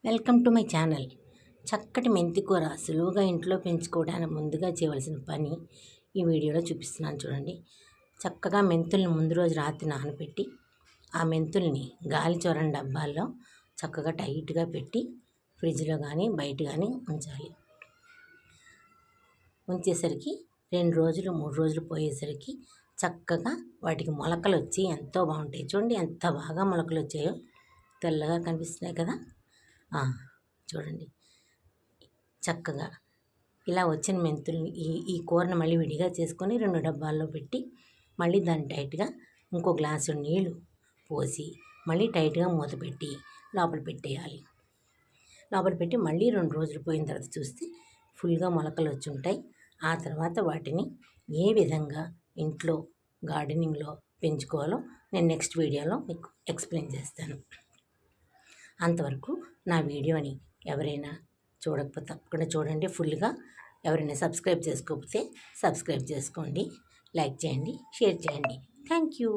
Welcome to my channel. చక్కటి మెంతి కూర సులువుగా ఇంట్లో పెంచుకోవడానికి ముందుగా చేయవలసిన పని ఈ వీడియోలో చూపిస్తున్నాను చూడండి. చక్కగా మెంతుల్ని ముందు రోజు రాత్రి నానబెట్టి ఆ మెంతుల్ని గాలి చొరని డబ్బాల్లో చక్కగా టైట్గా పెట్టి ఫ్రిడ్జ్లో కానీ బయట కానీ ఉంచాలి. ఉంచేసరికి 2 రోజులు 3 రోజులు పోయేసరికి చక్కగా వాటికి మొలకలు వచ్చి ఎంతో బాగుంటాయి. చూడండి ఎంత బాగా మొలకలు వచ్చాయో, తెల్లగా కనిపిస్తున్నాయి కదా. చూడండి చక్కగా ఇలా వచ్చిన మెంతుల్ని ఈ కూరను మళ్ళీ విడిగా చేసుకొని 2 డబ్బాల్లో పెట్టి మళ్ళీ దాన్ని టైట్గా ఇంకో గ్లాసు నీళ్ళు పోసి మళ్ళీ టైట్గా మూత పెట్టి లోపల పెట్టేయాలి. లోపల పెట్టి మళ్ళీ 2 రోజులు పోయిన తర్వాత చూస్తే ఫుల్గా మొలకలు వచ్చి ఉంటాయి. ఆ తర్వాత వాటిని ఏ విధంగా ఇంట్లో గార్డెనింగ్లో పెంచుకోవాలో నేను నెక్స్ట్ వీడియోలో మీకు ఎక్స్ప్లెయిన్ చేస్తాను. అంతవరకు నా వీడియోని ఎవరైనా చూడకపోతే తప్పకుండా చూడండి ఫుల్గా. ఎవరైనా సబ్స్క్రైబ్ చేసుకోకపోతే సబ్స్క్రైబ్ చేసుకోండి, లైక్ చేయండి, షేర్ చేయండి. Thank you.